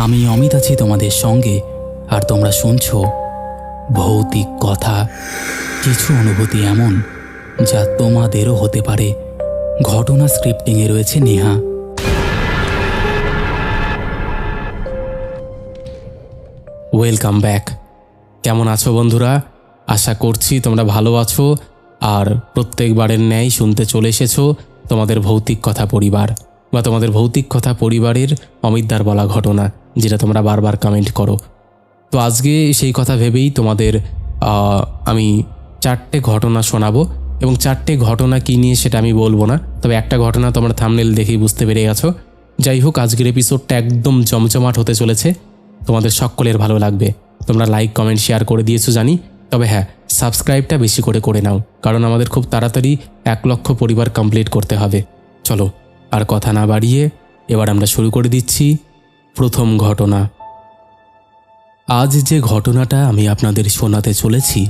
আমি অমিত আছি তোমাদের সঙ্গে, আর তোমরা শুনছো ভৌতিক কথা। কিছু অনুভূতি এমন যা তোমাদেরও হতে পারে। ঘটনা স্ক্রিপ্টিংয়ে রয়েছে নেহা। Welcome back. কেমন আছো বন্ধুরা? আশা করছি তোমরা ভালো আছো আর প্রত্যেকবারের ন্যায় শুনতে চলে এসেছো তোমাদের ভৌতিক কথা পরিবার বা তোমাদের ভৌতিক কথা পরিবারের অমিতদার বলা ঘটনা, যেটা তোমরা বারবার কমেন্ট করো। তো আজকে সেই কথা ভেবেই তোমাদের আমি 4টে ঘটনা শোনাবো, এবং 4টে ঘটনা কী নিয়ে সেটা আমি বলবো না, তবে একটা ঘটনা তোমরা থাম্বনেল দেখেই বুঝতে পেরে গেছো। যাই হোক, আজকের এপিসোডটা একদম জমজমাট হতে চলেছে, তোমাদের সকলের ভালো লাগবে। তোমরা লাইক কমেন্ট শেয়ার করে দিয়েছো জানি, তবে হ্যাঁ, সাবস্ক্রাইবটা বেশি করে নাও, কারণ আমাদের খুব তাড়াতাড়ি 1 লক্ষ পরিবার কমপ্লিট করতে হবে। চলো আর কথা না বাড়িয়ে এবার আমরা শুরু করে দিচ্ছি প্রথম ঘটনা। আজ যে ঘটনাটা আমি আপনাদের শোনাতে চলেছি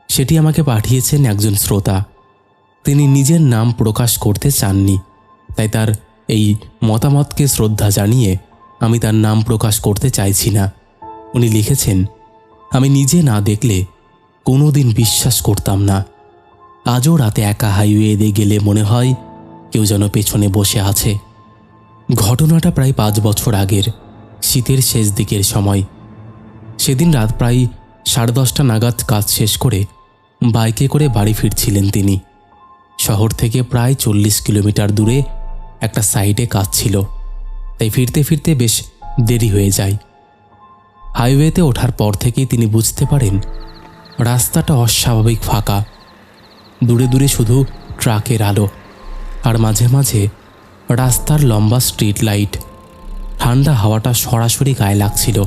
সেটি আমাকে পাঠিয়েছেন একজন শ্রোতা। তিনি নিজের নাম প্রকাশ করতে চাননি, তাই তার এই মতামতকে শ্রদ্ধা জানিয়ে আমি তার নাম প্রকাশ করতে চাইছি না। উনি লিখেছেন, আমি নিজে না দেখলে কোনো দিন বিশ্বাস করতাম না। আজও রাতে একা হাইওয়েতে গেলে মনে হয় কেউ যেন পেছনে বসে আছে। ঘটনাটা প্রায় 5 বছর আগের, শীতের শেষ দিকের সময়। সেদিন রাত প্রায় 10:30 নাগাদ কাজ শেষ করে বাইকে করে বাড়ি ফিরছিলেন তিনি। শহর থেকে প্রায় 40 কিলোমিটার দূরে একটা সাইডে কাজ ছিল, তাই ফিরতে ফিরতে বেশ দেরি হয়ে যায়। হাইওয়েতে ওঠার পর থেকেই তিনি বুঝতে পারেন রাস্তাটা অস্বাভাবিক ফাঁকা। দূরে দূরে শুধু ট্রাকের আলো, আর মাঝে মাঝে রাস্তার লম্বা স্ট্রিট লাইট। ঠান্ডা হাওয়াটা সরাসরি গায়ে লাগছিল।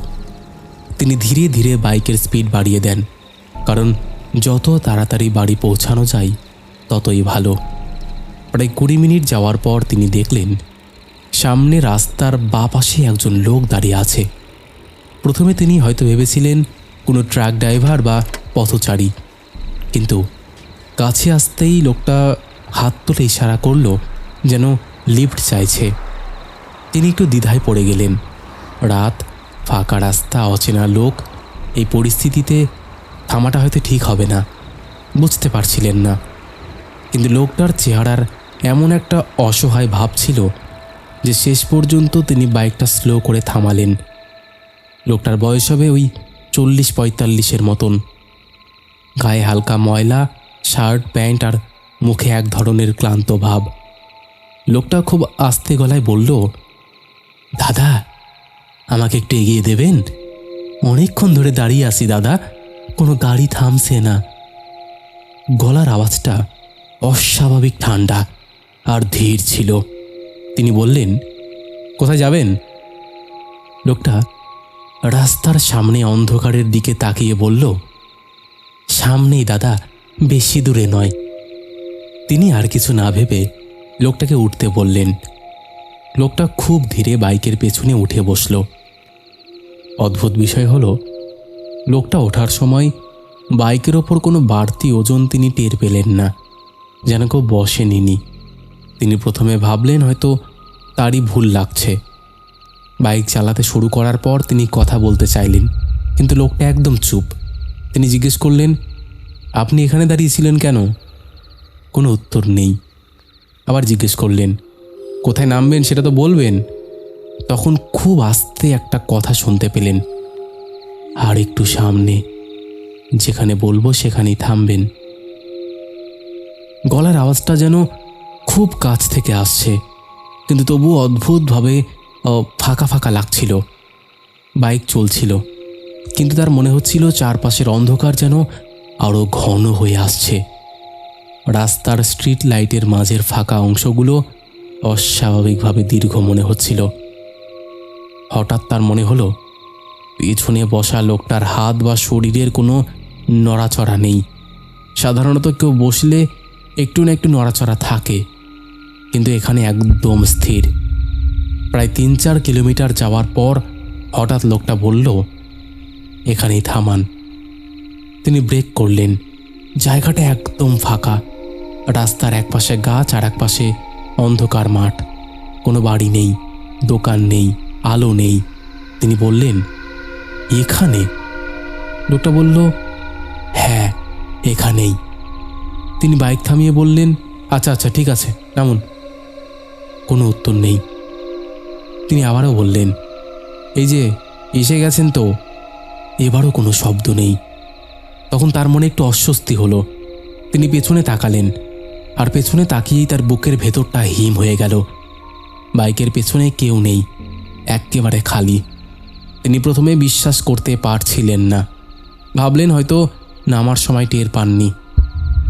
তিনি ধীরে ধীরে বাইকের স্পিড বাড়িয়ে দেন, কারণ যত তাড়াতাড়ি বাড়ি পৌঁছানো যায় ততই ভালো। প্রায় 20 মিনিট যাওয়ার পর তিনি দেখলেন সামনে রাস্তার বাঁ পাশে একজন লোক দাঁড়িয়ে আছে। প্রথমে তিনি হয়তো ভেবেছিলেন কোনো ট্রাক ড্রাইভার বা পথচারী, কিন্তু কাছে আসতেই লোকটা হাত তুলে ইশারা করল যেন লিফট চাইছে। তিনি একটু দ্বিধায় পড়ে গেলেন। রাত, ফাঁকা রাস্তা, অচেনা লোক, এই পরিস্থিতিতে থামাটা হয়তো ঠিক হবে না, বুঝতে পারছিলেন না। কিন্তু লোকটার চেহারার এমন একটা অসহায় ভাব ছিল যে শেষ পর্যন্ত তিনি বাইকটা স্লো করে থামালেন। লোকটার বয়স হবে ওই 40-45-এর মতন। গায়ে হালকা ময়লা, শার্ট প্যান্ট আর মুখে এক ধরনের ক্লান্ত ভাব। লোকটা খুব আস্তে গলায় বলল, দাদা, আমাকে একটু এগিয়ে দেবেন? অনেকক্ষণ ধরে দাঁড়িয়ে আছি দাদা, কোনো গাড়ি থামছে না। গলার আওয়াজটা অস্বাভাবিক ঠান্ডা আর ধীর ছিল। তিনি বললেন, কোথায় যাবেন? লোকটা রাস্তার সামনে অন্ধকারের দিকে তাকিয়ে বলল, সামনেই দাদা, বেশি দূরে নয়। তিনি আর কিছু না ভেবে লোকটাকে উঠতে বললেন। লোকটা খুব ধীরে বাইকের পেছনে উঠে বসল। অদ্ভুত বিষয় হলো, লোকটা ওঠার সময় বাইকের ওপর কোনো বাড়তি ওজন তিনি টের পেলেন না, যেন কেউ বসেনি। তিনি প্রথমে ভাবলেন হয়তো তারই ভুল লাগছে। বাইক চালাতে শুরু করার পর তিনি কথা বলতে চাইলেন, কিন্তু লোকটা একদম চুপ। তিনি জিজ্ঞেস করলেন, আপনি এখানে দাঁড়িয়েছিলেন কেন? কোনো উত্তর নেই। আবার জিজ্ঞেস করলেন, কোথায় নামবেন সেটা তো বলবেন। তখন খুব আস্তে একটা কথা শুনতে পেলেন, আর একটু সামনে, যেখানে বলবো সেখানেই থামবেন। গলার আওয়াজটা যেন খুব কাছ থেকে আসছে, কিন্তু তবুও অদ্ভুতভাবে ফাঁকা ফাঁকা লাগছিল। বাইক চলছিল, কিন্তু তার মনে হচ্ছিল চারপাশের অন্ধকার যেন আরও ঘন হয়ে আসছে। রাস্তার স্ট্রিট লাইটের মাঝের ফাঁকা অংশগুলো অস্বাভাবিকভাবে দীর্ঘ মনে হচ্ছিল। হঠাৎ তার মনে হলো পেছনে বসা লোকটার হাত বা শরীরের কোনো নড়াচড়া নেই। সাধারণত কেউ বসলে একটু না একটু নড়াচড়া থাকে, কিন্তু এখানে একদম স্থির। প্রায় 3-4 কিলোমিটার যাওয়ার পর হঠাৎ লোকটা বলল, এখানেই থামান। তিনি ব্রেক করলেন। জায়গাটা একদম ফাঁকা। রাস্তার একপাশে গাছ আর একপাশে অন্ধকার মাঠ। কোনো বাড়ি নেই, দোকান নেই, আলো নেই। তিনি বললেন, এখানে? লোকটা বলল, হ্যাঁ এখানেই। তিনি বাইক থামিয়ে বললেন, আচ্ছা আচ্ছা ঠিক আছে, নামুন। কোনো উত্তর নেই। তিনি আবারও বললেন, এই যে এসে গেছেন তো? এবারও কোনো শব্দ নেই। তখন তার মনে একটু অস্বস্তি হলো। তিনি পেছনে তাকালেন, আর পেছনে তাকিয়েই তার বুকের ভেতরটা হিম হয়ে গেল। বাইকের পেছনে কেউ নেই, একেবারে খালি। তিনি প্রথমে বিশ্বাস করতে পারছিলেন না। ভাবলেন হয়তো নামার সময় টের পাননি।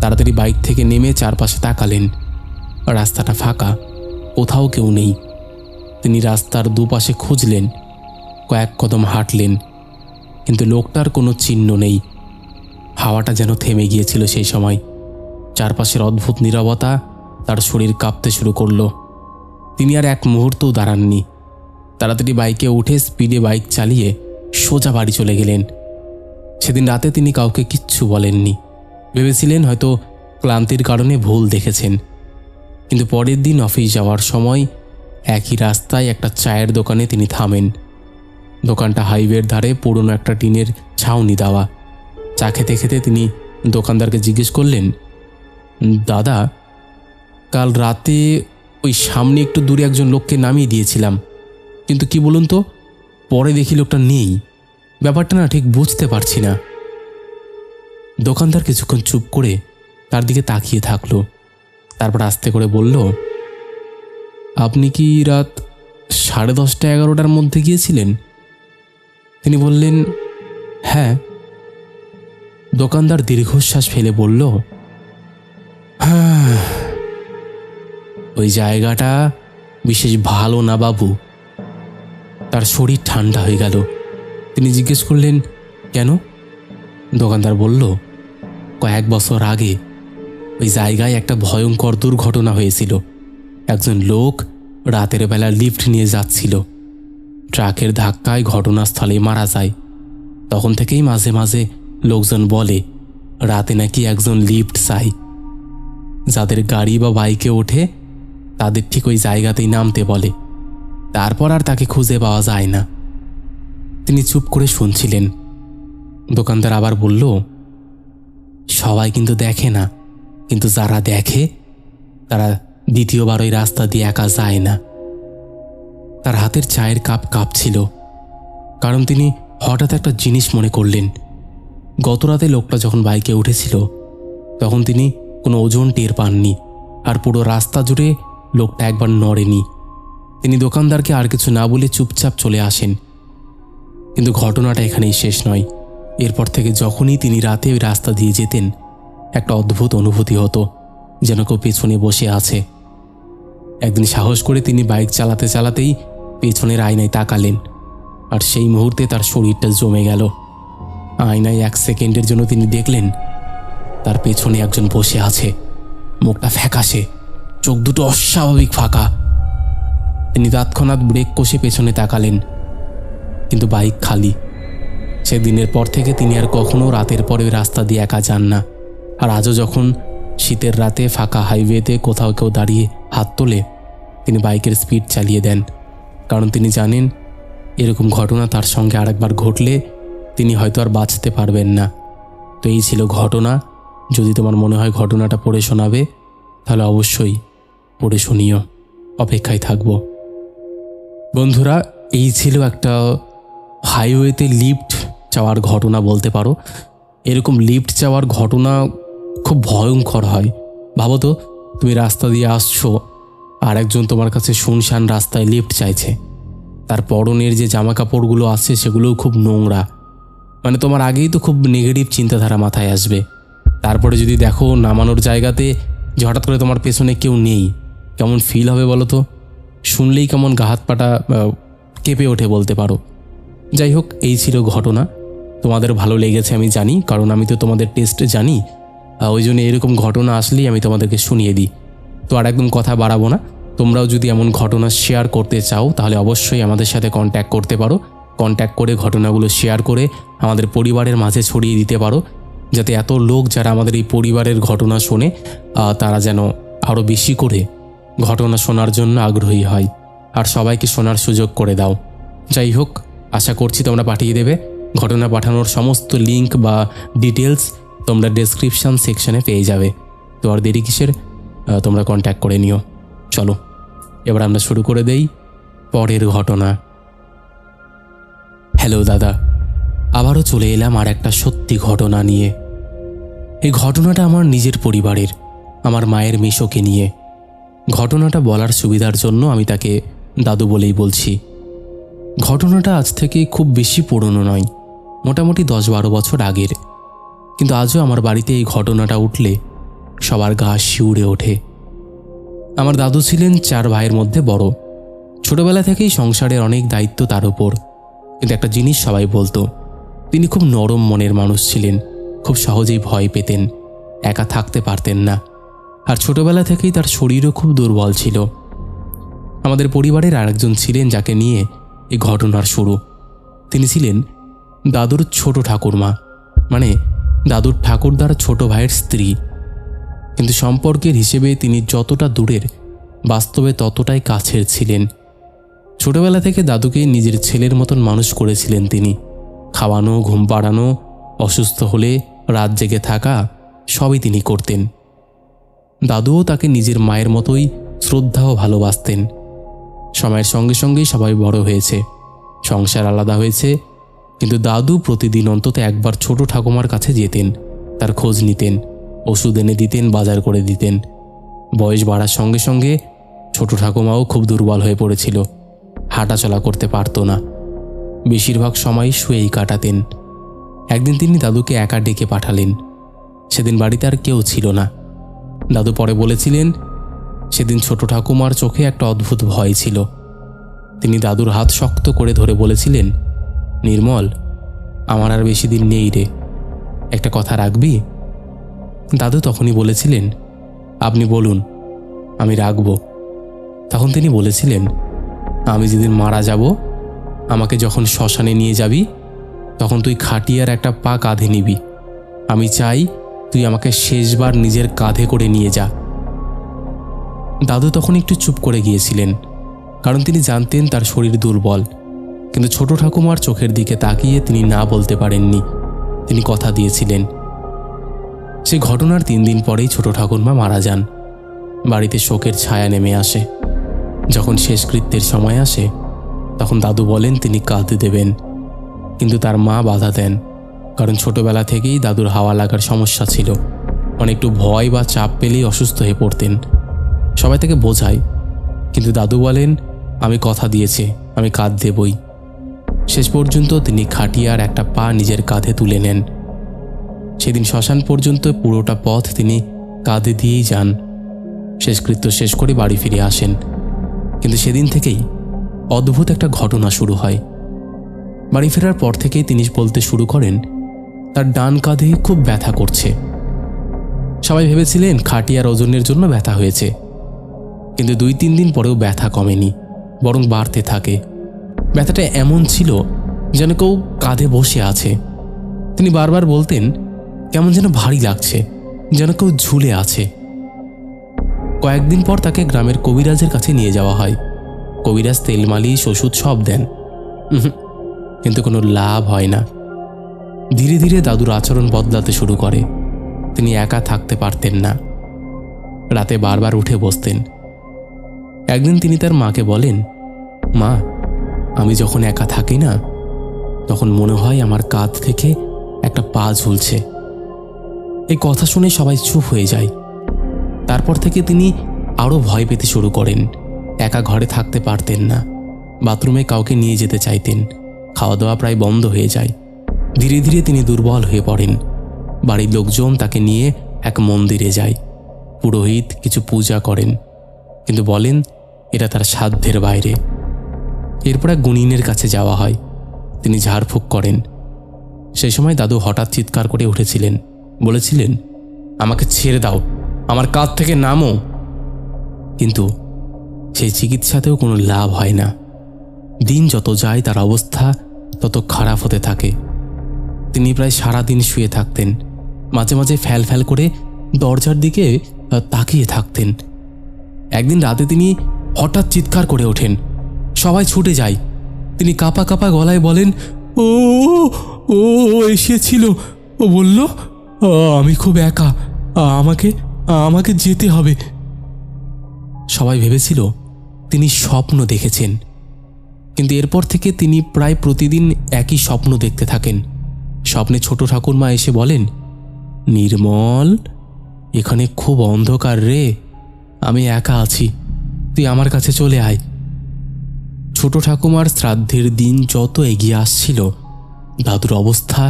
তাড়াতাড়ি বাইক থেকে নেমে চারপাশে তাকালেন। রাস্তাটা ফাঁকা, কোথাও কেউ নেই। তিনি রাস্তার দুপাশে খুঁজলেন, কয়েক কদম হাঁটলেন, কিন্তু লোকটার কোনো চিহ্ন নেই। হাওয়াটা যেন থেমে গিয়েছিল সেই সময়। চারপাশের অদ্ভুত নীরবতা তার শরীর কাঁপতে শুরু করলো। তিনি আর এক মুহূর্তও দাঁড়াননি। তাড়াতাড়ি বাইকে উঠে স্পিডে বাইক চালিয়ে সোজা বাড়ি চলে গেলেন। সেদিন রাতে তিনি কাউকে কিচ্ছু বলেননি। ভেবেছিলেন হয়তো ক্লান্তির কারণে ভুল দেখেছেন। কিন্তু পরের দিন অফিস যাওয়ার সময় একই রাস্তায় একটা চায়ের দোকানে তিনি থামেন। দোকানটা হাইওয়ের ধারে পুরনো একটা টিনের ছাউনি দেওয়া। চা খেতে খেতে তিনি দোকানদারকে জিজ্ঞেস করলেন, দাদা, কাল রাতে ওই সামনে একটু দূরে একজন লোককে নামিয়ে দিয়েছিলাম, কিন্তু কি বলুন তো, পরে দেখি লোকটা নেই। ব্যাপারটা না ঠিক বুঝতে পারছি না। দোকানদার কিছুক্ষণ চুপ করে তার দিকে তাকিয়ে থাকলো। তারপর আস্তে করে বলল, আপনি কি রাত 10:30-11টার মধ্যে গিয়েছিলেন? তিনি বললেন, হ্যাঁ। দোকানদার দীর্ঘশ্বাস ফেলে বলল, হ্যাঁ, ওই জায়গাটা বিশেষ ভালো না বাবু। তার শরীর ঠান্ডা হয়ে গেল। তিনি জিজ্ঞেস করলেন, কেন? দোকানদার বলল, কয়েক বছর আগে ওই জায়গায় একটা ভয়ঙ্কর দুর্ঘটনা হয়েছিল। একজন লোক রাতের বেলা লিফট নিয়ে যাচ্ছিল। ট্রাকের ধাক্কায় ঘটনাস্থলে মারা যায়। তখন থেকেই মাঝে মাঝে লোকজন বলে রাতে নাকি একজন লিফট চাই। যাদের গাড়ি বা বাইকে ওঠে তাদের ঠিক ওই জায়গাতেই নামতে বলে। তারপর আর তাকে খুঁজে পাওয়া যায় না। তিনি চুপ করে শুনছিলেন। দোকানদার আবার বলল, সবাই কিন্তু দেখে না, কিন্তু যারা দেখে তারা দ্বিতীয়বার ওই রাস্তা দিয়ে একা যায় না। তার হাতের চায়ের কাপ কাঁপছিল, কারণ তিনি হঠাৎ একটা জিনিস মনে করলেন। গতরাতে লোকটা যখন বাইকে উঠেছিল তখন তিনি কোনো ওজন টের পাননি, আর পুরো রাস্তা জুড়ে লোকটা একবার নড়েনি। তিনি দোকানদারকে আর কিছু না বলে চুপচাপ চলে আসেন। কিন্তু ঘটনাটা এখানেই শেষ নয়। এরপর থেকে যখনই তিনি রাতে ওই রাস্তা দিয়ে যেতেন, একটা অদ্ভুত অনুভূতি হতো, যেন কেউ পেছনে বসে আছে। একদিন সাহস করে তিনি বাইক চালাতে চালাতেই পেছনের আয়নায় তাকালেন, আর সেই মুহূর্তে তার শরীরটা জমে গেল। আয়নায় 1 সেকেন্ডের জন্য তিনি দেখলেন তার পেছনে একজন বসে আছে। মুখটা ফ্যাকাশে, চোখ দুটো অস্বাভাবিক ফাঁকা। তিনি তৎক্ষণাৎ ব্রেক কষে পেছনে তাকালেন, কিন্তু বাইক খালি। সেদিনের পর থেকে তিনি আর কখনো রাতের পরে ওই রাস্তা দিয়ে একা যান না। আর আজও যখন শীতের রাতে ফাঁকা হাইওয়েতে কোথাও কেউ দাঁড়িয়ে হাত তোলে, তিনি বাইকের স্পিড চালিয়ে দেন, কারণ তিনি জানেন এরকম ঘটনা তার সঙ্গে আরেকবার ঘটলে তিনি হয়তো আর বাঁচতে পারবেন না। তো এই ছিল ঘটনা। যদি তোমার মনে হয় ঘটনাটা পড়ে শোনাবে, তাহলে অবশ্যই পড়ে শুনিও। অপেক্ষায় থাকব। বন্ধুরা, এই ছিল একটা হাইওয়েতে লিফট চাওয়ার ঘটনা বলতে পারো। এরকম লিফট চাওয়ার ঘটনা খুব ভয়ঙ্কর হয়। ভাবো তো, তুমি রাস্তা দিয়ে আসছো আর একজন তোমার কাছে শুনশান রাস্তায় লিফট চাইছে। তার পরনের যে জামা কাপড়গুলো আছে সেগুলোও খুব নোংরা। মানে তোমার আগেই তো খুব নেগেটিভ চিন্তাধারা মাথায় আসবে। তারপরে যদি দেখো নামানোর জায়গাতে যে হঠাৎ করে তোমার পেছনে কেউ নেই, কেমন ফিল হবে বলো তো? শুনলেই কেমন গা হাত পাটা কেঁপে ওঠে বলতে পারো। যাই হোক, এই ছিল ঘটনা। তোমাদের ভালো লেগেছে আমি জানি, কারণ আমি তো তোমাদের টেস্ট জানি। ওই জন্য এরকম ঘটনা আসলেই আমি তোমাদেরকে শুনিয়ে দিই। তো আর একদম কথা বাড়াবো না। তোমরাও যদি এমন ঘটনা শেয়ার করতে চাও তাহলে অবশ্যই আমাদের সাথে কন্ট্যাক্ট করতে পারো। কন্ট্যাক্ট করে ঘটনাগুলো শেয়ার করে আমাদের পরিবারের মাঝে ছড়িয়ে দিতে পারো, যাতে এত লোক যারা আমাদের এই পরিবারের ঘটনা শোনে তারা যেন আরও বেশি করে ঘটনা শোনার জন্য আগ্রহী হয়, আর সবাইকে শোনার সুযোগ করে দাও। যাই হোক, আশা করছি তোমরা পাঠিয়ে দেবে। ঘটনা পাঠানোর সমস্ত লিঙ্ক বা ডিটেলস তোমরা ডেসক্রিপশন সেকশনে পেয়ে যাবে। তো আর দেরি কিসের, তোমরা কন্ট্যাক্ট করে নিও। চলো এবার আমরা শুরু করে দেই পরের ঘটনা। হ্যালো দাদা, আবারও চলে এলাম আর একটা সত্যি ঘটনা নিয়ে। এই ঘটনাটা আমার নিজের পরিবারের, আমার মায়ের মিশোকে নিয়ে। ঘটনাটা বলার সুবিধার জন্য আমি তাকে দাদু বলেই বলছি। ঘটনাটা আজ থেকে খুব বেশি পুরনো নয়, মোটামুটি 10-12 বছর আগের। কিন্তু আজও আমার বাড়িতে এই ঘটনাটা উঠলে সবার গা শিউরে ওঠে। আমার দাদু ছিলেন 4 ভাইয়ের মধ্যে বড়। ছোটবেলা থেকেই সংসারের অনেক দায়িত্ব তার উপর। কিন্তু একটা জিনিস সবাই বলতো, তিনি খুব নরম মনের মানুষ ছিলেন, খুব সহজেই ভয় পেতেন, একা থাকতে পারতেন না। আর ছোটবেলা থেকেই তার শরীরও খুব দুর্বল ছিল। আমাদের পরিবারের আরেকজন ছিলেন যাকে নিয়ে এই ঘটনার শুরু। তিনি ছিলেন দাদুর ছোট ঠাকুরমা, মানে দাদুর ঠাকুরদার ছোট ভাইয়ের স্ত্রী। কিন্তু সম্পর্কের হিসেবে তিনি যতটা দূরের, বাস্তবে ততটাই কাছের ছিলেন। ছোটবেলা থেকে দাদুকে নিজের ছেলের মতন মানুষ করেছিলেন তিনি। খাওয়ানো, ঘুম পাড়ানো, অসুস্থ হলে রাত জেগে থাকা, সবই তিনি করতেন। দাদুও তাকে নিজের মায়ের মতোই শ্রদ্ধা ও ভালোবাসতেন। সময়ের সঙ্গে সঙ্গেই সবাই বড় হয়েছে, সংসার আলাদা হয়েছে, কিন্তু দাদু প্রতিদিন অন্তত একবার ছোট ঠাকুমার কাছে যেতেন, তার খোঁজ নিতেন, ওষুধ এনে দিতেন, বাজার করে দিতেন। বয়স বাড়ার সঙ্গে সঙ্গে ছোট ঠাকুমাও খুব দুর্বল হয়ে পড়েছিল, হাঁটাচলা করতে পারত না, বেশিরভাগ সময় শুয়েই কাটাতেন। একদিন তিনি দাদুকে একা ডেকে পাঠালেন। সেদিন বাড়িতে আর কেউ ছিল না। দাদু পরে বলেছিলেন, সেদিন ছোট ঠাকুমার চোখে একটা অদ্ভুত ভয় ছিল। তিনি দাদুর হাত শক্ত করে ধরে বলেছিলেন, নির্মল, আমার আর বেশি দিন নেই রে, একটা কথা রাখবি? দাদু তখনই বলেছিলেন, আপনি বলুন, আমি রাখব। তখন তিনি বলেছিলেন, আমি যেদিন মারা যাব, আমাকে যখন শ্মশানে নিয়ে যাবি, তখন তুই খাটিয়ার একটা পা কাঁধে নিবি। আমি চাই তুই আমাকে শেষবার নিজের কাঁধে করে নিয়ে যা। দাদু তখন একটু চুপ করে গিয়েছিলেন, কারণ তিনি জানতেন তার শরীর দুর্বল। কিন্তু ছোট ঠাকুমার চোখের দিকে তাকিয়ে তিনি না বলতে পারেননি, তিনি কথা দিয়েছিলেন। সে ঘটনার 3 দিন পরেই ছোট ঠাকুরমা মারা যান। বাড়িতে শোকের ছায়া নেমে আসে। যখন শেষকৃত্যের সময় আসে, তখন দাদু বলেন তিনি কাঁদতে দেবেন, কিন্তু তার মা বাধা দেন, কারণ ছোটবেলা থেকেই দাদুর হাওয়া লাগার সমস্যা ছিল। অনেকটু ভয় বা চাপ পেলেই অসুস্থ হয়ে পড়তেন। সবাই থেকে বোঝায়, কিন্তু দাদু বলেন, আমি কথা দিয়েছি, আমি কাঁধ দেবই। শেষ পর্যন্ত তিনি খাটিয়ার একটা পা নিজের কাঁধে তুলে নেন। সেদিন শ্মশান পর্যন্ত পুরোটা পথ তিনি কাঁধে দিয়েই যান। শেষকৃত্য শেষ করে বাড়ি ফিরে আসেন। কিন্তু সেদিন থেকেই অদ্ভুত একটা ঘটনা শুরু হয়। বাড়ি ফেরার পর থেকেই তিনি বলতে শুরু করেন, তার ডান কাঁধে খুব ব্যথা করছে। সবাই ভেবেছিলেন খাটিয়ার ওজনের জন্য ব্যথা হয়েছে, কিন্তু 2-3 দিন পরেও ব্যথা কমেনি, বরং বাড়তে থাকে। ব্যথাটা এমন ছিল যেন কেউ কাঁধে বসে আছে। তিনি বারবার বলতেন, কেমন যেন ভারী লাগছে, যেন কেউ ঝুলে আছে। কয়েকদিন পর তাকে গ্রামের কবিরাজের কাছে নিয়ে যাওয়া হয়। কবিরাজ তেল, মালিশ, ওষুধ সব দেন, কিন্তু কোনো লাভ হয় না। ধীরে ধীরে দাদুর আচরণ বদলাতে শুরু করে। তিনি একা থাকতে পারতেন না, রাতে বারবার উঠে বসতেন। একদিন তিনি তার মাকে বলেন, মা, আমি যখন একা থাকি না, তখন মনে হয় আমার কাঁধ থেকে একটা পা ঝুলছে। এই কথা শুনে সবাই চুপ হয়ে যায়। তারপর থেকে তিনি আরও ভয় পেতে শুরু করেন। একা ঘরে থাকতে পারতেন না, বাথরুমে কাউকে নিয়ে যেতে চাইতেন, খাওয়া দাওয়া প্রায় বন্ধ হয়ে যায়। ধীরে ধীরে তিনি দুর্বল হয়ে পড়েন। বাড়ির লোকজন তাকে নিয়ে এক মন্দিরে যায়। পুরোহিত কিছু পূজা করেন, কিন্তু বলেন এটা তার সাধ্যের বাইরে। এরপর এক গুণিনের কাছে যাওয়া হয়। তিনি ঝাড়ফুঁক করেন। সেই সময় দাদু হঠাৎ চিৎকার করে উঠেছিলেন, বলেছিলেন, আমাকে ছেড়ে দাও, আমার কাঁধ থেকে নামো। কিন্তু সেই চিকিৎসাতেও কোনো লাভ হয় না। দিন যত যায় তার অবস্থা তত খারাপ হতে থাকে। তিনি প্রায় সারাদিন শুয়ে থাকতেন, মাঝে মাঝে ফ্যাল ফ্যাল করে দরজার দিকে তাকিয়ে থাকতেন। একদিন রাতে তিনি হঠাৎ চিৎকার করে ওঠেন। সবাই ছুটে যায়। তিনি কাঁপা কাঁপা গলায় বলেন, ও ও এসেছিল, ও বলল আমি খুব একা, আমাকে আমাকে যেতে হবে। সবাই ভেবেছিল তিনি স্বপ্ন দেখেছেন, কিন্তু এরপর থেকে তিনি প্রায় প্রতিদিন একই স্বপ্ন দেখতে থাকেন। স্বপ্নে ছোট ঠাকুরমা এসে বলেন, নির্মল, এখানে খুব অন্ধকার রে, আমি একা আছি, তুই আমার কাছে চলে আয়। ছোট ঠাকুমার শ্রাদ্ধের দিন যত এগিয়ে আসছিল, দাদুর অবস্থা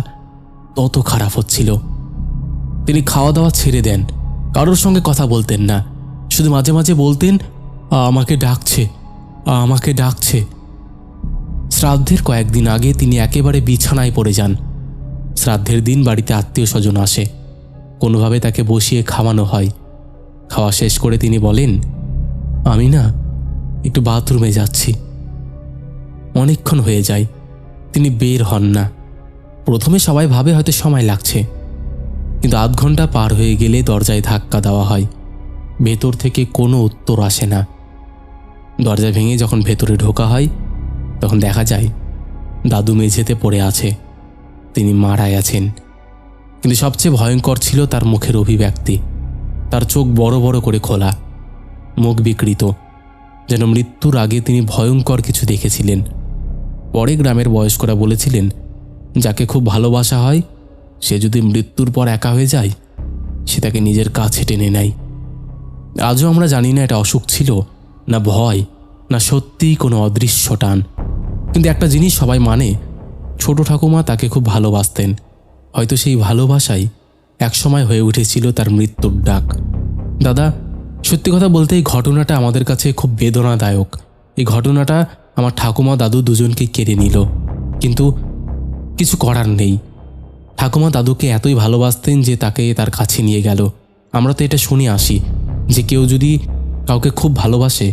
তত খারাপ হচ্ছিল। তিনি খাওয়া দাওয়া ছেড়ে দেন, কারোর সঙ্গে কথা বলতেন না, শুধু মাঝে মাঝে বলতেন, আমাকে ডাকছে, আমাকে ডাকছে। শ্রাদ্ধের কয়েকদিন আগে তিনি একেবারে বিছানায় পড়ে যান। শ্রাদ্ধের দিন বাড়িতে আত্মীয় স্বজন আসে, কোনোভাবে তাকে বসিয়ে খাওয়ানো হয়। খাওয়া শেষ করে তিনি বলেন, আমি না একটু বাথরুমে যাচ্ছি। অনেকক্ষণ হয়ে যায়, তিনি বের হন না। প্রথমে সবাই ভাবে হয়তো সময় লাগছে, কিন্তু আধ ঘন্টা পার হয়ে গেলে দরজায় ধাক্কা দেওয়া হয়। ভেতর থেকে কোনো উত্তর আসে না। দরজা ভেঙে যখন ভেতরে ঢোকা হয়, তখন দেখা যায় দাদু মেঝেতে পড়ে আছে, তিনি মারা গেছেন। কিন্তু সবচেয়ে ভয়ঙ্কর ছিল তার মুখের অভিব্যক্তি। তার চোখ বড় বড় করে খোলা, মুখ বিকৃত, যেন মৃত্যুর আগে তিনি ভয়ঙ্কর কিছু দেখেছিলেন। পরে গ্রামের বয়স্করা বলেছিলেন, যাকে খুব ভালোবাসা হয় সে যদি মৃত্যুর পর একা হয়ে যায়, সে তাকে নিজের কাছে টেনে নেয়। আজও আমরা জানি না এটা অসুখ ছিল না ভয়, না সত্যিই কোনো অদৃশ্য টান। কিন্তু একটা জিনিস সবাই মানে, ছোট ঠাকুমা তাকে খুব ভালোবাসতেন। হয়তো সেই ভালোবাসাই একসময় হয়ে উঠেছিল তার মৃত্যুর ডাক। দাদা, সত্যি কথা বলতে এই ঘটনাটা আমাদের কাছে খুব বেদনাদায়ক। এই ঘটনাটা আমার ঠাকুমা দাদু দুজনকে কেড়ে নিল, কিন্তু কিছু করার নেই। ঠাকুমা দাদুকে এতই ভালোবাসতেন যে তাকে তার কাছে নিয়ে গেল। আমরা তো এটা শুনে আসি যে কেউ যদি কাউকে খুব ভালোবাসে,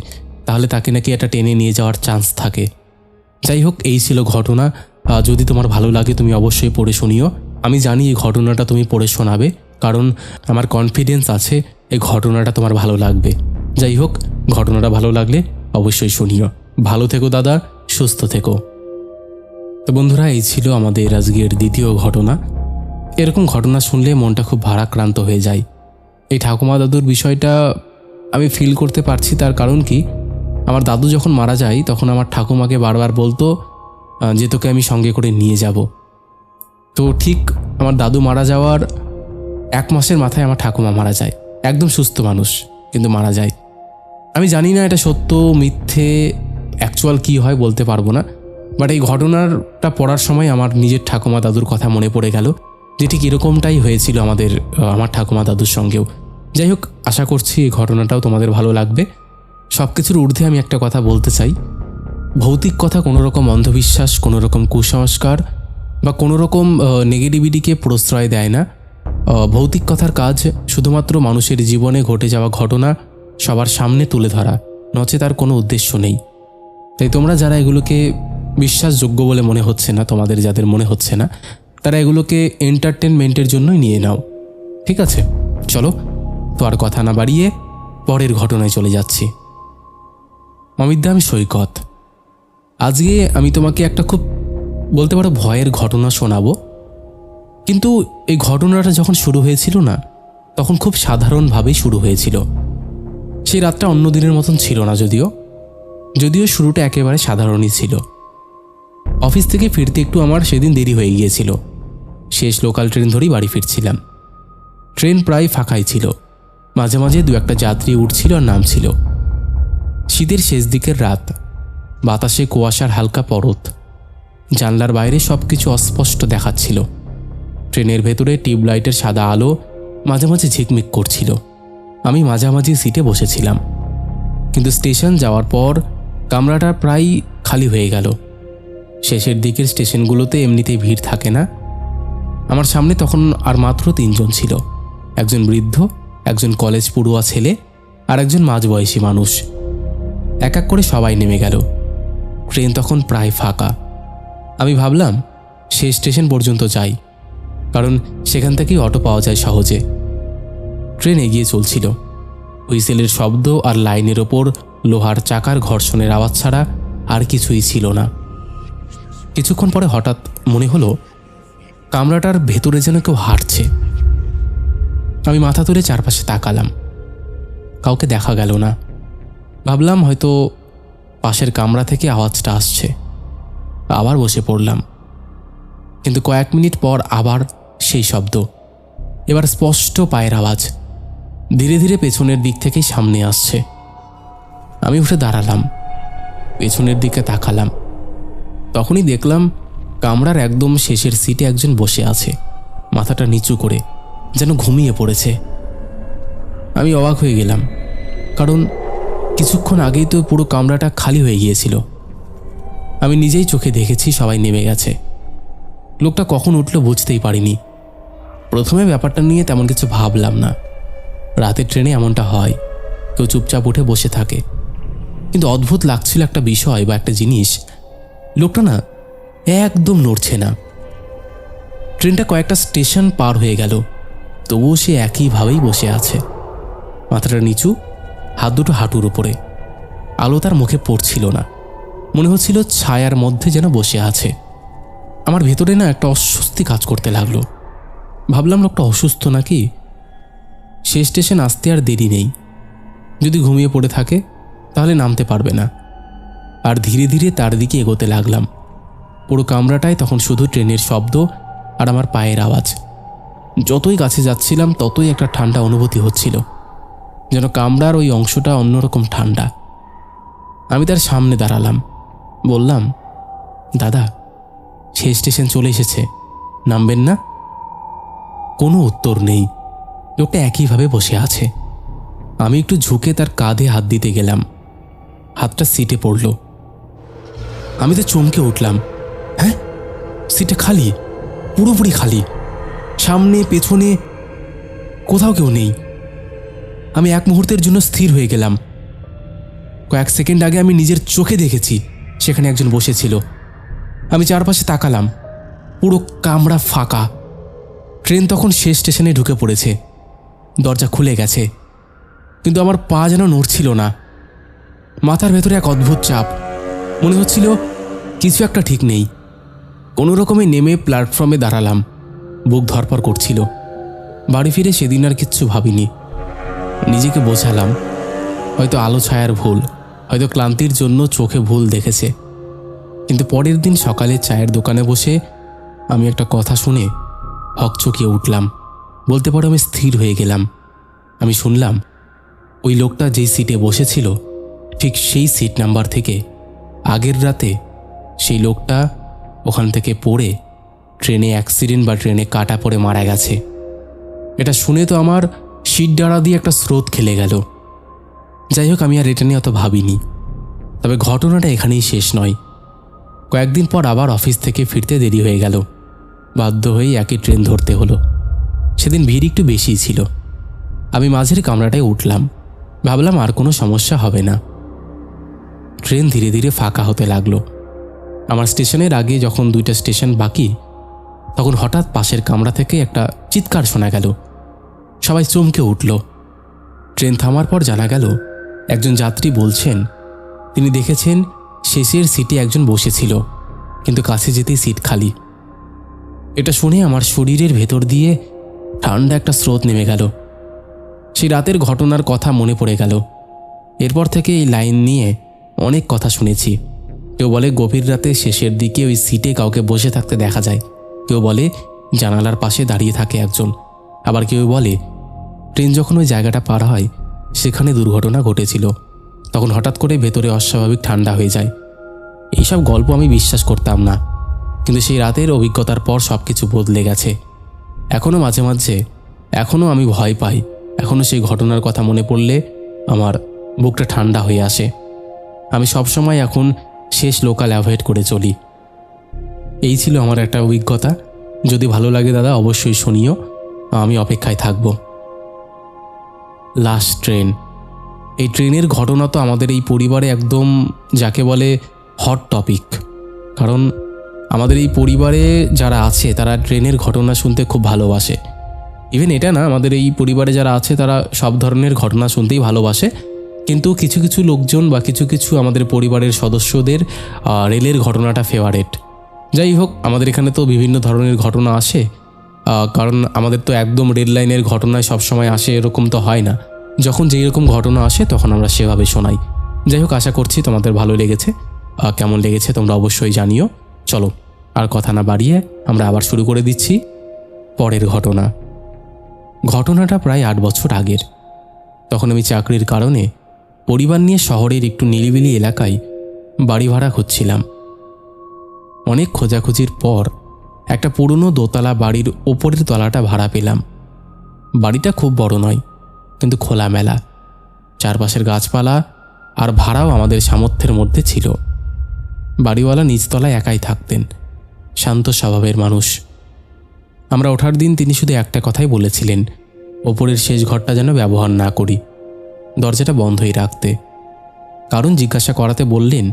তাহলে তাকে নাকি এটা টেনে নিয়ে যাওয়ার চান্স থাকে। যাই হোক, এই ছিল ঘটনা। যদি তোমার ভালো লাগে তুমি অবশ্যই পড়ে শুনিও। আমি জানি এই ঘটনাটা তুমি পড়ে শোনাবে, কারণ আমার কনফিডেন্স আছে এই ঘটনাটা তোমার ভালো লাগবে। যাই হোক, ঘটনাটা ভালো লাগলে অবশ্যই শুনিও। ভালো থেকো দাদা, সুস্থ থেকো। তো বন্ধুরা, এই ছিল আমাদের আজকের দ্বিতীয় ঘটনা। এরকম ঘটনা শুনলে মনটা খুব ভারাক্রান্ত হয়ে যায়। এই ঠাকুমা দাদুর বিষয়টা আমি ফিল করতে পারছি। তার কারণ কি, আমার দাদু যখন মারা যায় তখন আমার ঠাকুমাকে বারবার বলতো যে তোকে আমি সঙ্গে করে নিয়ে যাব। তো ঠিক আমার দাদু মারা যাওয়ার 1 মাসের মাথায় আমার ঠাকুমা মারা যায়। একদম সুস্থ মানুষ, কিন্তু মারা যায়। আমি জানি না এটা সত্য মিথ্যে, অ্যাকচুয়াল কি হয় বলতে পারবো না, বাট এই ঘটনাটা পড়ার সময় আমার নিজের ঠাকুমা দাদুর কথা মনে পড়ে গেল, যে ঠিক এরকমটাই হয়েছিল আমার ঠাকুমা দাদুর সঙ্গেও। যাই হোক, আশা করছি এই ঘটনাটাও তোমাদের ভালো লাগবে। সব কিছুর ঊর্ধ্বে আমি একটা কথা বলতে চাই, ভৌতিক কথা কোনো রকম অন্ধবিশ্বাস, কোনো রকম কুসংস্কার বা কোনো রকম নেগেটিভিটিকে প্রশ্রয় দেয় না। ভৌতিক কথার কাজ শুধুমাত্র মানুষের জীবনে ঘটে যাওয়া ঘটনা সবার সামনে তুলে ধরা, নচে তার কোনো উদ্দেশ্য নেই। তাই তোমরা যারা এগুলোকে বিশ্বাসযোগ্য বলে মনে হচ্ছে না, তোমাদের যাদের মনে হচ্ছে না, তারা এগুলোকে এন্টারটেনমেন্টের জন্যই নিয়ে নাও, ঠিক আছে? চলো, তো আর কথা না বাড়িয়ে পরের ঘটনায় চলে যাচ্ছি। অমিতদা, আমি সৈকত। আজকে আমি তোমাকে একটা খুব বলতে পারো ভয়ের ঘটনা শোনাবো। কিন্তু এই ঘটনাটা যখন শুরু হয়েছিল না, তখন খুব সাধারণভাবেই শুরু হয়েছিল। সেই রাতটা অন্য দিনের মতন ছিল না, যদিও শুরুটা একেবারে সাধারণই ছিল। অফিস থেকে ফিরতে একটু আমার সেদিন দেরি হয়ে গিয়েছিল। শেষ লোকাল ট্রেন ধরেই বাড়ি ফিরছিলাম। ট্রেন প্রায় ফাঁকাই ছিল, মাঝে মাঝে 2-1টা যাত্রী উঠছিল আর নামছিল। শীতের শেষ দিকের রাত, বাতাসে কুয়াশার হালকা পরত, জানলার বাইরে সব কিছু অস্পষ্ট দেখাচ্ছিল। ট্রেনের ভেতরে টিউবলাইটের সাদা আলো মাঝে মাঝে ঝিকমিক করছিল। আমি মাঝামাঝি সিটে বসেছিলাম, কিন্তু স্টেশন যাওয়ার পর কামরাটা প্রায় খালি হয়ে গেল। শেষের দিকের স্টেশনগুলোতে এমনিতেই ভিড় থাকে না। আমার সামনে তখন আর মাত্র 3 জন ছিল, একজন বৃদ্ধ, একজন কলেজ পড়ুয়া ছেলে আর একজন মাঝবয়সী মানুষ। এক এক করে সবাই নেমে গেল। ট্রেন তখন প্রায় ফাঁকা। আমি ভাবলাম শেষ স্টেশন পর্যন্ত যাই, কারণ সেখান থেকেই অটো পাওয়া যায় সহজে। ট্রেন এগিয়ে চলছিল। হুইসেলের শব্দ আর লাইনের ওপর লোহার চাকার ঘর্ষণের আওয়াজ ছাড়া আর কিছুই ছিল না। কিছুক্ষণ পরে হঠাৎ মনে হলো কামরাটার ভেতরে যেন কেউ হাঁটছে। আমি মাথা তুলে চারপাশে তাকালাম, কাউকে দেখা গেল না। ভাবলাম হয়তো পাশের কামরা থেকে আওয়াজটা আসছে। আবার বসে পড়লাম, কিন্তু কয়েক মিনিট পর আবার সেই শব্দ। এবার স্পষ্ট পায়ের আওয়াজ, ধীরে ধীরে পেছনের দিক থেকেই সামনে আসছে। আমি উঠে দাঁড়ালাম, পেছনের দিকে তাকালাম। তখনই দেখলাম কামরার একদম শেষের সিটে একজন বসে আছে, মাথাটা নিচু করে, যেন ঘুমিয়ে পড়েছে। আমি অবাক হয়ে গেলাম, কারণ কিছুক্ষণ আগেই তো পুরো কামরাটা খালি হয়ে গিয়েছিল। আমি নিজেই চোখে দেখেছি সবাই নেমে গেছে। লোকটা কখন উঠলো বুঝতেই পারিনি। প্রথমে ব্যাপারটা নিয়ে তেমন কিছু ভাবলাম না। রাতের ট্রেনে এমনটা হয়, কেউ চুপচাপ উঠে বসে থাকে। কিন্তু অদ্ভুত লাগছিল একটা বিষয় বা একটা জিনিস, লোকটা না একদম নড়ছে না। ট্রেনটা কয়েকটা স্টেশন পার হয়ে গেল, তবুও সে একইভাবেই বসে আছে, মাথাটা নিচু, হাত দুটো হাঁটুর উপরে। আলো তার মুখে পড়ছিল না, মনে হচ্ছিল ছায়ার মধ্যে যেন বসে আছে। আমার ভেতরে না একটা অস্বস্তি কাজ করতে লাগলো। ভাবলাম লোকটা অসুস্থ নাকি। শেষ স্টেশন আসতে আর দেরি নেই, যদি ঘুমিয়ে পড়ে থাকে তাহলে নামতে পারবে না। আর ধীরে ধীরে তার দিকে এগোতে লাগলাম। পুরো কামরাটায় তখন শুধু ট্রেনের শব্দ আর আমার পায়ের আওয়াজ। যতই কাছে যাচ্ছিলাম ততই একটা ঠান্ডা অনুভূতি হচ্ছিল, যেন কামরার ওই অংশটা অন্যরকম ঠান্ডা। আমি তার সামনে দাঁড়ালাম, বললাম, দাদা, শেষ স্টেশন চলে এসেছে, নামবেন না? কোনো উত্তর নেই, লোকটা একইভাবে বসে আছে। আমি একটু ঝুঁকে তার কাঁধে হাত দিতে গেলাম, হাতটা সিটে পড়ল। আমি তো চমকে উঠলাম। হ্যাঁ, সিটটা খালি, পুরোপুরি খালি, সামনে পেছনে কোথাও কেউ নেই। আমি এক মুহূর্তের জন্য স্থির হয়ে গেলাম। কয়েক সেকেন্ড আগে আমি নিজের চোখে দেখেছি সেখানে একজন বসেছিল। আমি চারপাশে তাকালাম, পুরো কামরা ফাঁকা। ট্রেন তখন শেষ স্টেশনে ঢুকে পড়েছে, দরজা খুলে গেছে, কিন্তু আমার পা যেন নড়ছিল না। মাথার ভেতরে এক অদ্ভুত চাপ, মনে হচ্ছিল কিছু একটা ঠিক নেই। কোনো রকমে নেমে প্ল্যাটফর্মে দাঁড়ালাম, বুক ধরপড় করছিল। বাড়ি ফিরে সেদিন আর কিচ্ছু ভাবিনি। নিজেকে বোঝালাম, হয়তো আলো ছায়ার ভুল, হয়তো ক্লান্তির জন্য চোখে ভুল দেখেছে। কিন্তু পরের দিন সকালে চায়ের দোকানে বসে আমি একটা কথা শুনে হকচকিয়ে উঠলাম। বলতে পারো আমি স্থির হয়ে গেলাম। আমি শুনলাম ওই লোকটা যেই সিটে বসেছিল ঠিক সেই সিট নাম্বার থেকে আগের রাতে সেই লোকটা ওখান থেকে পড়ে ট্রেনে অ্যাক্সিডেন্ট বা ট্রেনে কাটা পড়ে মারা গেছে। এটা শুনে তো আমার শির দাঁড়া দিয়ে একটা স্রোত খেলে গেল। যাই হোক, আমি আর এটা নিয়ে অত ভাবিনি। তবে ঘটনাটা এখানেই শেষ নয়। কয়েকদিন পর আবার অফিস থেকে ফিরতে দেরি হয়ে গেল। বাধ্য হয়েই একই ট্রেন ধরতে হলো। সেদিন ভিড় একটু বেশিই ছিল। আমি মাঝের কামরাটায় উঠলাম, ভাবলাম আর কোনো সমস্যা হবে না। ট্রেন ধীরে ধীরে ফাঁকা হতে লাগলো। আমার স্টেশনের আগে যখন 2টা স্টেশন বাকি, তখন হঠাৎ পাশের কামরা থেকে একটা চিৎকার শোনা গেল। সবাই চমকে উঠল। ট্রেন থামার পর জানা গেল একজন যাত্রী বলছেন তিনি দেখেছেন শেষের সিটে একজন বসেছিল, কিন্তু কাছে যেতেই সিট খালি। এটা শুনে আমার শরীরের ভেতর দিয়ে ঠান্ডা একটা স্রোত নেমে গেল। সেই রাতের ঘটনার কথা মনে পড়ে গেল। এরপর থেকে এই লাইন নিয়ে অনেক কথা শুনেছি। কেউ বলে গভীর রাতে শেষের দিকে ওই সিটে কাউকে বসে থাকতে দেখা যায়, কেউ বলে জানালার পাশে দাঁড়িয়ে থাকে একজন, আবার কেউ বলে ট্রেন যখন ওই জায়গাটা পার হয় সেখানে দুর্ঘটনা ঘটেছিল, তখন হঠাৎ করে ভেতরে অস্বাভাবিক ঠান্ডা হয়ে যায়। এইসব গল্প আমি বিশ্বাস করতাম না, কিন্তু সেই রাতের অভিজ্ঞতার পর সব কিছু বদলে গেছে। এখনও মাঝে মাঝে আমি ভয় পাই। এখনও সেই ঘটনার কথা মনে পড়লে আমার বুকটা ঠান্ডা হয়ে আসে। আমি সবসময় এখন শেষ লোকাল অ্যাভয়েড করে চলি। এই ছিল আমার একটা অভিজ্ঞতা। যদি ভালো লাগে দাদা অবশ্যই শুনিও, আমি অপেক্ষায় থাকব। Last train. এই ট্রেনের ঘটনা তো আমাদের এই পরিবারে একদম যাকে বলে হট টপিক। কারণ আমাদের এই পরিবারে যারা আছে তারা ট্রেনের ঘটনা শুনতে খুব ভালোবাসে। ইভেন এটা না, আমাদের এই পরিবারে যারা আছে তারা সব ধরনের ঘটনা শুনতেই ভালোবাসে, কিন্তু কিছু কিছু লোকজন বা কিছু কিছু আমাদের পরিবারের সদস্যদের রেলের ঘটনাটা ফেভারেট। যাই হোক, আমাদের এখানে তো বিভিন্ন ধরনের ঘটনা আসে, কারণ আমাদের তো একদম রেড লাইনের ঘটনায় সবসময় আসে এরকম তো হয় না। যখন যেই রকম ঘটনা আসে তখন আমরা সেভাবে শোনাই। যাই হোক, আশা করছি তোমাদের ভালো লেগেছে। কেমন লেগেছে তোমরা অবশ্যই জানিও। চলো আর কথা না বাড়িয়ে আমরা আবার শুরু করে দিচ্ছি পরের ঘটনা। ঘটনাটা প্রায় 8 বছর আগের। তখন আমি চাকরির কারণে পরিবার নিয়ে শহরের একটু নিরিবিলি এলাকায় বাড়ি ভাড়া খুঁজছিলাম। অনেক খোঁজাখুঁজির পর একটা পুরনো দোতলা বাড়ির ওপরের তলাটা ভাড়া পেলাম। বাড়িটা খুব বড় নয়, কিন্তু খোলামেলা, চারপাশের গাছপালা, আর ভাড়াও আমাদের সামর্থ্যের মধ্যে ছিল। বাড়িওয়ালা নিচতলায় একাই থাকতেন, শান্ত স্বভাবের মানুষ। আমরা ওঠার দিন তিনি শুধু একটা কথাই বলেছিলেন, ওপরের শেষ ঘরটা যেন ব্যবহার না করি, দরজাটা বন্ধই রাখতে। কারণ জিজ্ঞাসা করাতে বললেন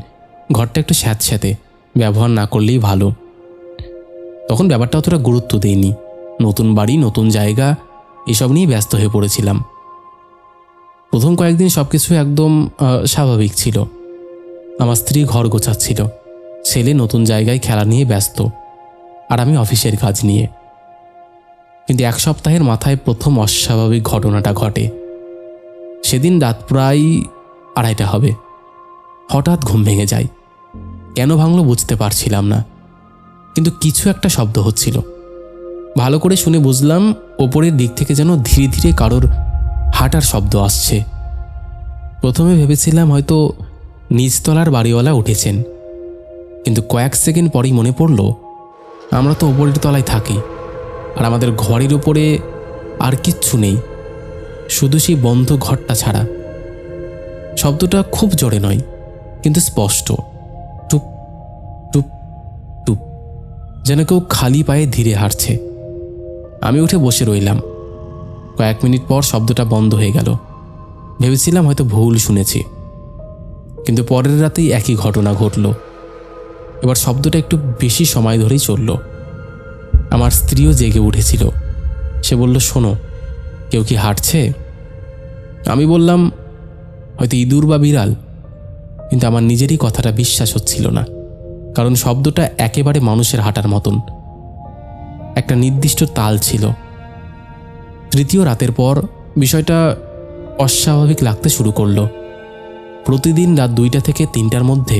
ঘরটা একটু স্যাঁতস্যাঁতে, ব্যবহার না করলেই ভালো। তখন ব্যাপারটা অতটা গুরুত্ব দেইনি, নতুন বাড়ি, নতুন জায়গা, এসব নিয়ে ব্যস্ত হয়ে পড়েছিলাম। প্রথম কয়েকদিন সব কিছু একদম স্বাভাবিক ছিল। আমার স্ত্রী ঘর গোছাচ্ছিল, ছেলে নতুন জায়গায় খেলা নিয়ে ব্যস্ত, আর আমি অফিসের কাজ নিয়ে। কিন্তু 1 সপ্তাহের মাথায় প্রথম অস্বাভাবিক ঘটনাটা ঘটে। সেদিন রাত প্রায় 2:30 হবে। হঠাৎ ঘুম ভেঙে যায়। কেন ভাঙলো বুঝতে পারছিলাম না, কিন্তু কিছু একটা শব্দ হচ্ছিল। ভালো করে শুনে বুঝলাম ওপরের দিক থেকে যেন ধীরে ধীরে কারোর হাঁটার শব্দ আসছে। প্রথমে ভেবেছিলাম হয়তো নিচতলার বাড়িওয়ালা উঠেছেন, কিন্তু কয়েক সেকেন্ড পরেই মনে পড়ল আমরা তো ওপরের তলায় থাকি, আর আমাদের ঘরের উপরে আর কিচ্ছু নেই, শুধু সেই বন্ধ ঘরটা ছাড়া। শব্দটা খুব জোরে নয়, কিন্তু স্পষ্ট, টুপ টুপ টুপ, যেন কেউ খালি পায়ে ধীরে হাঁটছে। আমি উঠে বসে রইলাম। কয়েক মিনিট পর শব্দটা বন্ধ হয়ে গেল। ভেবেছিলাম হয়তো ভুল শুনেছি, কিন্তু পরের রাতেই একই ঘটনা ঘটল। এবার শব্দটা একটু বেশি সময় ধরেই চলল। আমার স্ত্রীও জেগে উঠেছিল। সে বলল, শোনো, কেউ কি হাঁটছে? আমি বললাম, হয়তো ইঁদুর বা বিড়াল। কিন্তু আমার নিজেরই কথাটা বিশ্বাস হচ্ছিল না, কারণ শব্দটা একেবারে মানুষের হাঁটার মতন, একটা নির্দিষ্ট তাল ছিল। তৃতীয় রাতের পর বিষয়টা অস্বাভাবিক লাগতে শুরু করলো। প্রতিদিন রাত 2টা থেকে 3টার মধ্যে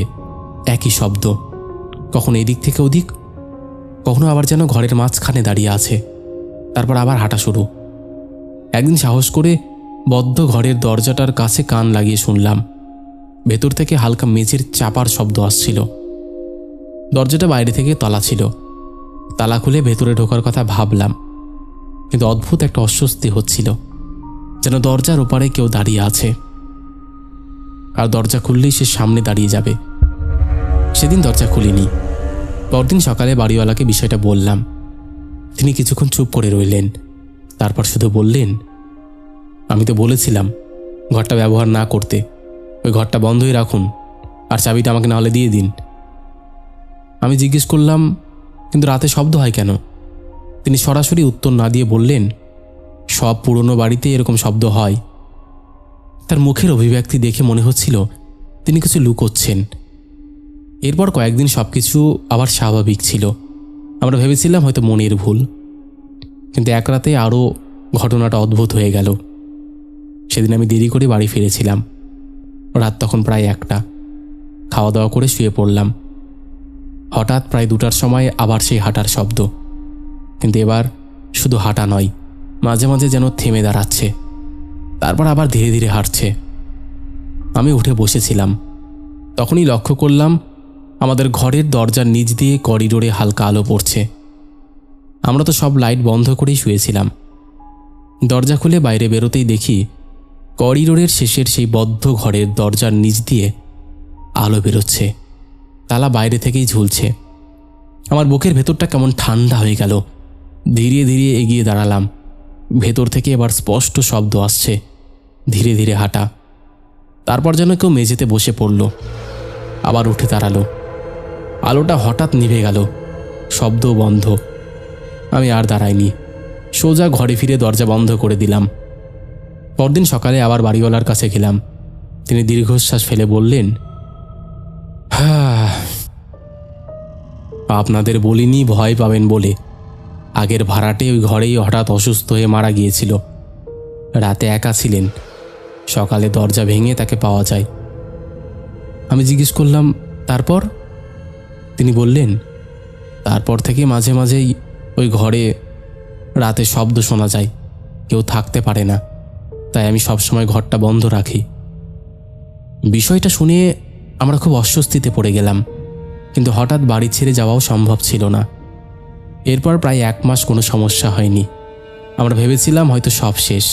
একই শব্দ, কখনো এদিক থেকে ওদিক, কখনো আবার যেন ঘরের মাঝখানে দাঁড়িয়ে আছে। তারপর আবার হাঁটা শুরু। একদিন সাহস করে বদ্ধ ঘরের দরজাটার কাছে কান লাগিয়ে শুনলাম। ভেতর থেকে হালকা মেঝের চাপার শব্দ আসছিল। দরজাটা বাইরে থেকে তালা ছিল। তালা খুলে ভেতরে ঢোকার কথা ভাবলাম, কিন্তু অদ্ভুত একটা অস্বস্তি হচ্ছিল, যেন দরজার ওপারে কেউ দাঁড়িয়ে আছে, আর দরজা খুললেই সে সামনে দাঁড়িয়ে যাবে। সেদিন দরজা খুলিনি। পরদিন সকালে বাড়িওয়ালাকে বিষয়টা বললাম। তিনি কিছুক্ষণ চুপ করে রইলেন, তারপর শুধু বললেন, আমি তো বলেছিলাম ঘরটা ব্যবহার না করতে, ওই ঘরটা বন্ধই রাখুন, আর চাবিটা আমাকে নাহলে দিয়ে দিন। আমি জিজ্ঞেস করলাম, কিন্তু রাতে শব্দ হয় কেন? তিনি সরাসরি উত্তর না দিয়ে বললেন, সব পুরনো বাড়িতে এরকম শব্দ হয়। তার মুখের অভিব্যক্তি দেখে মনে হচ্ছিল তিনি কিছু লুকোচ্ছেন। এরপর কয়েকদিন সবকিছু আবার স্বাভাবিক ছিল। আমরা ভেবেছিলাম হয়তো মনের ভুল, কিন্তু এক রাতে আরও ঘটনাটা অদ্ভুত হয়ে গেল। সেদিন আমি দেরি করে বাড়ি ফিরেছিলাম। রাত তখন প্রায় 1টা। খাওয়া দাওয়া করে শুয়ে পড়লাম। হঠাৎ প্রায় 2টার সময় আবার সেই হাঁটার শব্দ, কিন্তু এবার শুধু হাঁটা নয়, মাঝে মাঝে যেন থেমে দাঁড়াচ্ছে, তারপর আবার ধীরে ধীরে হাঁটছে। আমি উঠে বসেছিলাম, তখনই লক্ষ্য করলাম আমাদের ঘরের দরজার নিচ দিয়ে করিডোরে হালকা আলো পড়ছে। আমরা তো সব লাইট বন্ধ করেই শুয়েছিলাম। দরজা খুলে বাইরে বেরোতেই দেখি করিডোরের শেষের সেই বদ্ধ ঘরের দরজার নিচ দিয়ে আলো বেরোচ্ছে, তালা বাইরে থেকেই ঝুলছে। আমার বুকের ভেতরটা কেমন ঠান্ডা হয়ে গেল। ধীরে ধীরে এগিয়ে দাঁড়ালাম। ভেতর থেকে এবার স্পষ্ট শব্দ আসছে, ধীরে ধীরে হাঁটা। তারপর যেন কেউ মেঝেতে বসে পড়ল, আবার উঠে দাঁড়ালো। আলোটা হঠাৎ নিভে গেল, শব্দ বন্ধ। আমি আর দাঁড়াইনি, সোজা ঘরে ফিরে দরজা বন্ধ করে দিলাম। পরদিন সকালে আবার বাড়িওয়ালার কাছে গেলাম। তিনি দীর্ঘশ্বাস ফেলে বললেন, আপনাদের বলিনি ভয় পাবেন বলে। আগের ভাড়াটে ওই ঘরেই হঠাৎ অসুস্থ হয়ে মারা গিয়েছিল। রাতে একা ছিলেন। সকালে দরজা ভেঙে তাকে পাওয়া যায়। আমি জিজ্ঞেস করলাম, তারপর? তিনি বললেন, তারপর থেকে মাঝে মাঝেই ওই ঘরে রাতে শব্দ শোনা যায়, কেউ থাকতে পারে না, তাই আমি সবসময় ঘরটা বন্ধ রাখি। বিষয়টা শুনে আমরা খুব অস্বস্তিতে পড়ে গেলাম, কিন্তু হঠাৎ বাড়ি ছেড়ে যাওয়াও সম্ভব ছিল না। এরপর প্রায় 1 মাস কোনো সমস্যা হয়নি। আমরা ভেবেছিলাম হয়তো সব শেষ,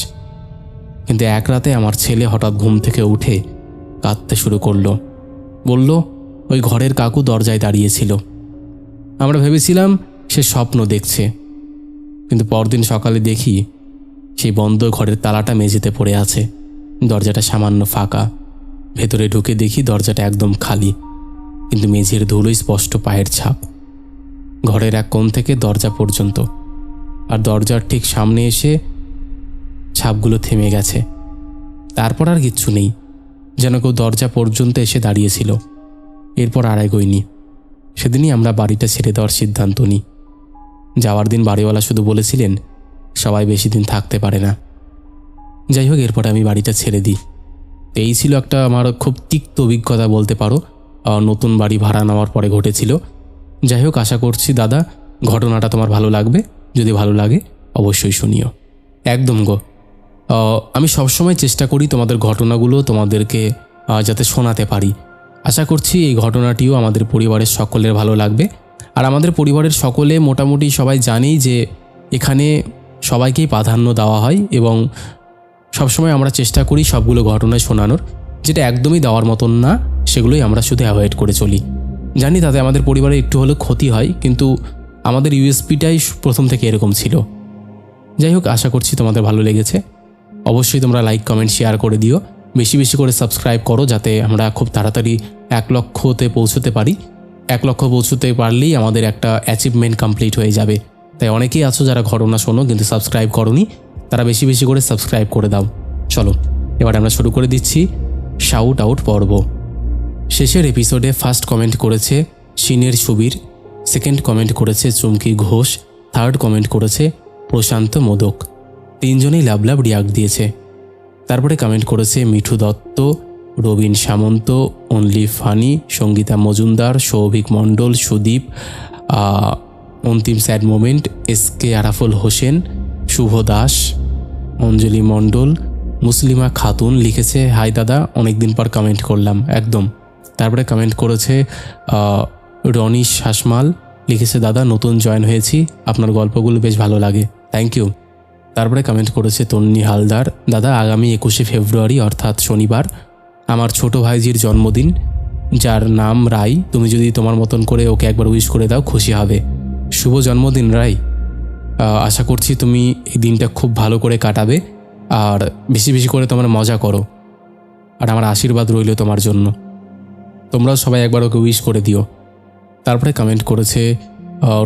কিন্তু এক রাতে আমার ছেলে হঠাৎ ঘুম থেকে উঠে কাঁদতে শুরু করলো। বলল ওই ঘরের কাকু দরজায় দাঁড়িয়েছিল। আমরা ভেবেছিলাম সে স্বপ্ন দেখছে, কিন্তু পরদিন সকালে দেখি সেই বন্ধ ঘরের তালাটা মেঝেতে পড়ে আছে, দরজাটা সামান্য ফাঁকা। ভেতরে ঢুকে দেখি দরজাটা একদম খালি, কিন্তু মেঝের ধুলোয় স্পষ্ট পায়ের ছাপ, ঘরের এক কোণ থেকে দরজা পর্যন্ত। আর দরজার ঠিক সামনে এসে ছাপগুলো থেমে গেছে। তারপর আর কিচ্ছু নেই, যেন কেউ দরজা পর্যন্ত এসে দাঁড়িয়েছিল। এরপর আর এগোইনি। সেদিনই আমরা বাড়িটা ছেড়ে দেওয়ার সিদ্ধান্ত নিই। যাওয়ার দিন বাড়িওয়ালা শুধু বলেছিলেন সবাই বেশি দিন থাকতে পারে না। যাই হোক, এরপরে আমি বাড়িটা ছেড়ে দিই। এই ছিল একটা আমার খুব তিক্ত অভিজ্ঞতা বলতে পারো, নতুন বাড়ি ভাড়া নেওয়ার পরে ঘটেছিল। যাই হোক, আশা করছি দাদা ঘটনাটা তোমার ভালো লাগবে। যদি ভালো লাগে অবশ্যই শুনিও। একদম গো, আমি সবসময় চেষ্টা করি তোমাদের ঘটনাগুলো তোমাদেরকে যাতে শোনাতে পারি। আশা করছি এই ঘটনাটিও আমাদের পরিবারের সকলের ভালো লাগবে। আর আমাদের পরিবারের সকলে মোটামুটি সবাই জানেই যে এখানে সবাইকেই প্রাধান্য দেওয়া হয়, এবং সবসময় আমরা চেষ্টা করি সবগুলো ঘটনায় শোনানোর, যেটা একদমই দেওয়ার মতন না সেগুলোই আমরা শুধু অ্যাভয়েড করে চলি। জানি তাতে আমাদের পরিবারে একটু হলেও ক্ষতি হয়, কিন্তু আমাদের ইউএসপিটাই প্রথম থেকে এরকম ছিল। যাই হোক, আশা করছি তোমাদের ভালো লেগেছে। অবশ্যই তোমরা লাইক, কমেন্ট, শেয়ার করে দিও। বেশি বেশি করে সাবস্ক্রাইব করো, যাতে আমরা খুব তাড়াতাড়ি 1 লক্ষতে পৌঁছতে পারি। 1 লক্ষ পৌঁছতে পারলেই আমাদের একটা অ্যাচিভমেন্ট কমপ্লিট হয়ে যাবে। তাই অনেকেই আছো যারা ঘটনা শোনো কিন্তু সাবস্ক্রাইব করোনি, তারা বেশি বেশি করে সাবস্ক্রাইব করে দাও। চলো এবার আমরা শুরু করে দিচ্ছি শাউট আউট পর্ব। শেষের এপিসোডে ফার্স্ট কমেন্ট করেছে সিনের সুবীর, সেকেন্ড কমেন্ট করেছে চুমকি ঘোষ, থার্ড কমেন্ট করেছে প্রশান্ত মোদক। 3 জনেই লাভ লাভ রিয়াক্ট দিয়েছে। তারপরে কমেন্ট করেছে Mithu Dutta, Robin Samanta, only funny, Sangeeta Majumdar, Souvik Mondal, Sudip, Antim sad moment, SK Ariful Hossain, Subho Das, Anjali Mondal, Muslima Khatun লিখেছে হাই দাদা, অনেকদিন পর কমেন্ট করলাম একদম। তারপরে কমেন্ট করেছে রনিশ হাসমাল, লিখেছে দাদা নতুন জয়েন হয়েছি, আপনার গল্পগুলো বেশ ভালো লাগে, থ্যাংক ইউ। তারপরে কমেন্ট করেছে তন্নি হালদার, দাদা আগামী 21শে ফেব্রুয়ারি অর্থাৎ শনিবার আমার ছোট ভাইজির জন্মদিন, যার নাম রাই। তুমি যদি তোমার মতন করে ওকে একবার উইশ করে দাও খুশি হবে। শুভ জন্মদিন রাই। আশা করছি তুমি এই দিনটা খুব ভালো করে কাটাবে আর বেশি বেশি করে তোমরা মজা করো, আর আমার আশীর্বাদ রইল তোমার জন্য। তোমরাও সবাই একবার ওকে উইশ করে দিও। তারপরে কমেন্ট করেছে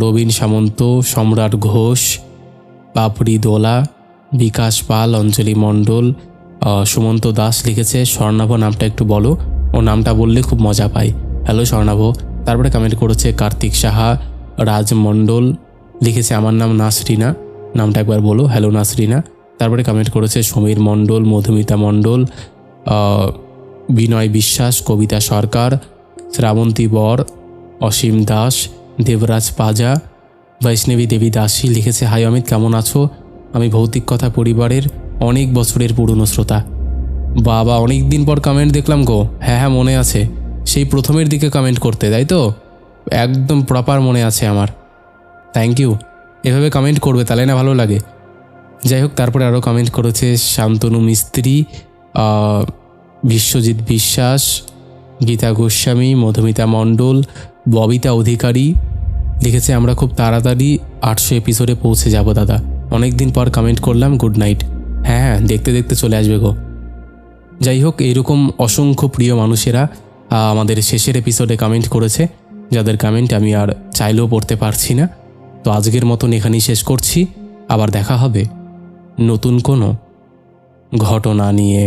রবিন সামন্ত, সম্রাট ঘোষ, পাপড়ি দোলা, বিকাশ পাল, অঞ্জলি মণ্ডল, সুমন্ত দাস লিখেছে স্বর্ণাভ নামটা একটু বলো, ও নামটা বললে খুব মজা পাই। হ্যালো স্বর্ণাভ। তারপরে কমেন্ট করেছে কার্তিক সাহা, রাজ মণ্ডল লিখেছে আমার নাম নাসরিনা, নামটা একবার বলো। হ্যালো নাসরিনা। তারপরে কমেন্ট করেছে সমীর মণ্ডল, মধুমিতা মণ্ডল, বিনয় বিশ্বাস, কবিতা সরকার, শ্রাবন্তী বর, অসীম দাস, দেবরাজ পাজা, বৈষ্ণবী দেবী দাসী লিখেছে হাই অমিত, কেমন আছো? আমি ভৌতিক কথা পরিবারের অনেক বছরের পুরনো শ্রোতা। বাবা, অনেক দিন পর কমেন্ট দেখলাম গো। হ্যাঁ মনে আছে, সেই প্রথমের দিকে কমেন্ট করতে, তাই তো? একদম প্রপার মনে আছে আমার। Thank you. এভাবে কমেন্ট করবে তাহলে না ভালো লাগে। যাই হোক, তারপরে আরও কমেন্ট করেছে শান্তনু মিস্ত্রি, বিশ্বজিৎ বিশ্বাস, গীতা গোস্বামী, মধুমিতা মণ্ডল, ববিতা অধিকারী লিখেছে আমরা খুব তাড়াতাড়ি 800 এপিসোডে পৌঁছে যাব দাদা, অনেক দিন পর কমেন্ট করলাম, গুড নাইট। হ্যাঁ দেখতে দেখতে চলে আসবে গো। যাই হোক, এইরকম অসংখ্য প্রিয় মানুষেরা আমাদের শেষের এপিসোডে কমেন্ট করেছে, যাদের কমেন্ট আমি আর চাইলেও পড়তে পারছি না। তো আজকের মতন এখানেই শেষ করছি, আবার দেখা হবে নতুন কোনো ঘটনা নিয়ে।